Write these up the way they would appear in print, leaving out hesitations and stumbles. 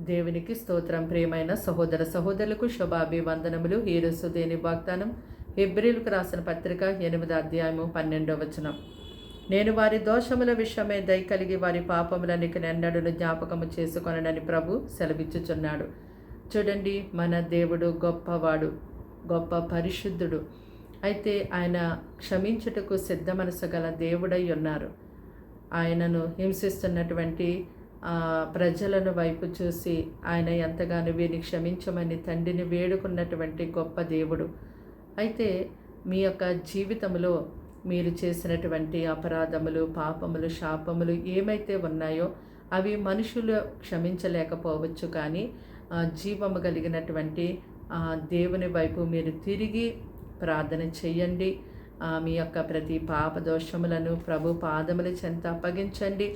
దేవునికి స్తోత్రం. ప్రియమైన సహోదర సహోదరులకు శుభాభివందనములు. ఈరోజు దేని వాగ్దానం హెబ్రీయులకు రాసిన పత్రిక 8:12. నేను వారి దోషముల విషయమై దయ కలిగి వారి పాపములనికి నెన్నడును జ్ఞాపకము చేసుకొనని ప్రభు సెలవిచ్చుచున్నాడు. చూడండి, మన దేవుడు గొప్పవాడు, గొప్ప పరిశుద్ధుడు. అయితే ఆయన క్షమించుటకు సిద్ధ మనసు గల దేవుడై ఉన్నారు. ఆయనను హింసిస్తున్నటువంటి ప్రజలను వైపు చూసి ఆయన ఎంతగానో వీరిని క్షమించమని తండ్రిని వేడుకున్నటువంటి గొప్ప దేవుడు. అయితే మీ యొక్క జీవితంలో మీరు చేసినటువంటి అపరాధములు, పాపములు, శాపములు ఏమైతే ఉన్నాయో అవి మనుషులు క్షమించలేకపోవచ్చు. కానీ జీవము కలిగినటువంటి దేవుని వైపు మీరు తిరిగి ప్రార్థన చెయ్యండి. మీ యొక్క ప్రతి పాప దోషములను ప్రభు పాదముల చెంత అప్పగించండి.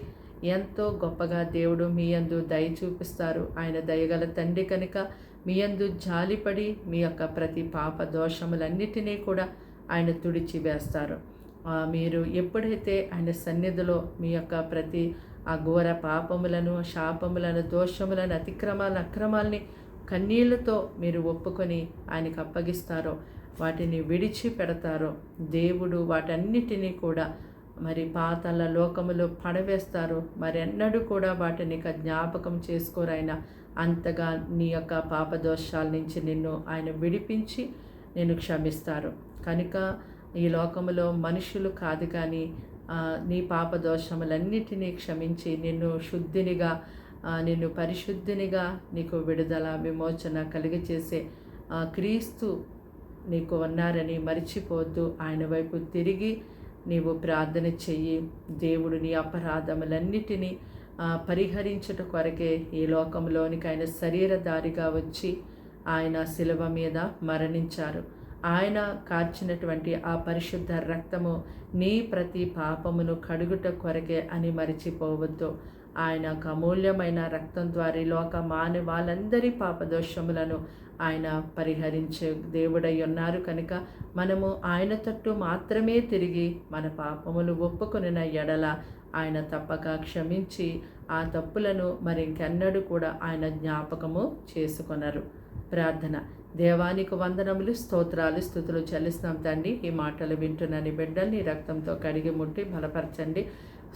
ఎంతో గొప్పగా దేవుడు మీ యందు దయ చూపిస్తారు. ఆయన దయగల తండ్రి కనుక మీ యందు జాలిపడి మీ యొక్క ప్రతి పాప దోషములన్నిటినీ కూడా ఆయన తుడిచివేస్తారు. మీరు ఎప్పుడైతే ఆయన సన్నిధిలో మీ యొక్క ప్రతి ఘోర పాపములను, శాపములను, దోషములను, అక్రమాల్ని కన్నీళ్లతో మీరు ఒప్పుకొని ఆయనకు అప్పగిస్తారో, వాటిని విడిచిపెడతారో, దేవుడు వాటన్నిటినీ కూడా మరి పాతాళ లోకములో పడవేస్తారు. మరెన్నడూ కూడా వాటిని జ్ఞాపకం చేసుకోరు. ఆయన అంతగా నీ యొక్క పాపదోషాల నుంచి నిన్ను ఆయన విడిపించి నేను క్షమిస్తారు. కనుక ఈ లోకములో మనుషులు కాదు, కానీ నీ పాపదోషములన్నిటినీ క్షమించి నిన్ను శుద్ధినిగా, నిన్ను పరిశుద్ధినిగా, నీకు విడుదల, విమోచన కలిగచేసే క్రీస్తు నీకు ఉన్నారని మరిచిపోవద్దు. ఆయన వైపు తిరిగి నీవు ప్రార్థన చెయ్యి. దేవుడు నీ అపరాధములన్నిటినీ పరిహరించుట కొరకే ఈ లోకంలోనికి ఆయన శరీరధారిగా వచ్చి ఆయన శిలువ మీద మరణించారు. ఆయన కార్చినటువంటి ఆ పరిశుద్ధ రక్తము నీ ప్రతి పాపమును కడుగుట కొరకే అని మరిచిపోవద్దు. ఆయన అమూల్యమైన రక్తం ద్వారా లోక మానవాళ్ళందరి పాపదోషములను ఆయన పరిహరించే దేవుడై ఉన్నారు. కనుక మనము ఆయన తట్టు మాత్రమే తిరిగి మన పాపములు ఒప్పుకొనిన ఎడల ఆయన తప్పక క్షమించి ఆ తప్పులను మరి ఇంకెన్నడూ కూడా ఆయన జ్ఞాపకము చేసుకొనరు. ప్రార్థన. దేవానికి వందనములు, స్తోత్రాలు, స్తుతులు చెల్లిస్తున్నాం తండ్రి. ఈ మాటలు వింటున్నని బిడ్డల్ని రక్తంతో కడిగి ముట్టి బలపరచండి,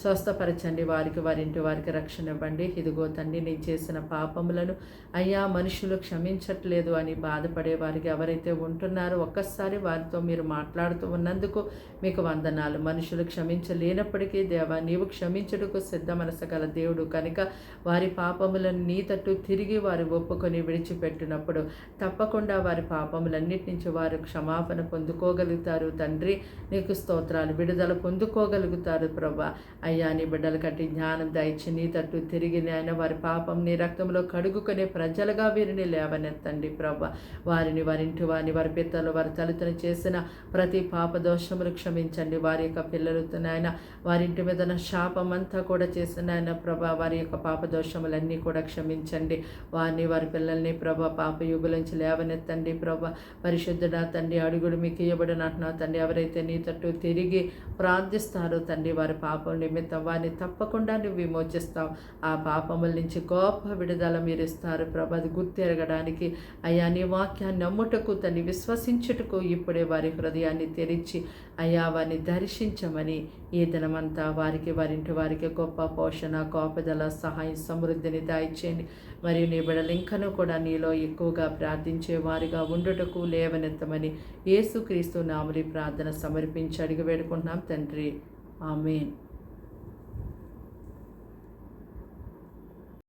స్వస్థపరచండి. వారికి రక్షణ ఇవ్వండి. ఇదిగో తండ్రి, నేను చేసిన పాపములను అయ్యా మనుషులు క్షమించట్లేదు అని బాధపడే వారికి ఎవరైతే ఉంటున్నారో ఒక్కసారి వారితో మీరు మాట్లాడుతూ ఉన్నందుకు మీకు వందనాలు. మనుషులు క్షమించలేనప్పటికీ దేవా, నీవు క్షమించుటకు సిద్ధ మనసు గల దేవుడు కనుక వారి పాపములను నీ తట్టు తిరిగి వారు ఒప్పుకొని విడిచిపెట్టినప్పుడు తప్పకుండా వారి పాపములన్నిటి నుంచి వారు క్షమాపణ పొందుకోగలుగుతారు. తండ్రి, నీకు స్తోత్రాలు. విడుదల పొందుకోగలుగుతారు. ప్రభా, అయ్యా నీ బిడ్డల కట్టి జ్ఞానం దయచి నీ తట్టు తిరిగి ఆయన వారి పాపం నీ రక్తంలో కడుగుకునే ప్రజలుగా వీరిని లేవనెత్తండి. ప్రభా, వారిని, వారింటి వారిని, వారి పిత్తలు, వారి తల్లిదండ్రులు చేసిన ప్రతి పాప దోషములు క్షమించండి. వారి యొక్క పిల్లలతో నాయన వారింటి మీద శాపం అంతా కూడా చేసిన ఆయన ప్రభా, వారి యొక్క పాప దోషములన్నీ కూడా క్షమించండి. వారిని, వారి పిల్లల్ని ప్రభా పాప యుగుల నుంచి లేవనెత్తండి. ప్రభా, పరిశుద్ధుడా తండ్రి, అడుగుడు మీకు ఇవ్వబడినట్టున్నా తండ్రి, ఎవరైతే నీ తట్టు తిరిగి ప్రార్థిస్తారో తండ్రి, వారి పాపం నిమిత్తం వారిని తప్పకుండా నువ్వు విమోచిస్తావు. ఆ పాపముల నుంచి గొప్ప విడుదల మీరు ఇస్తారు. ప్రభా, అది గుర్తెరగడానికి అయ్యా నీ వాక్యాన్ని నమ్ముటకు తండ్రి, విశ్వసించుటకు ఇప్పుడే వారి హృదయాన్ని తెరిచి అయ్యా వారిని దర్శించమని ఈ దినమంతా వారింటి వారికి గొప్ప పోషణ, కాపుదల, సహాయం, సమృద్ధిని దయచేయండి. మరియు నీ బిడ్డలు ఇంకనూ కూడా నీలో ఎక్కువగా ప్రార్థించే వారిగా ఉండుటకు లేవనెత్తమని యేసుక్రీస్తు నామములో ప్రార్థన సమర్పించి అడిగి వేడుకుంటున్నాం తండ్రి. ఆమేన్.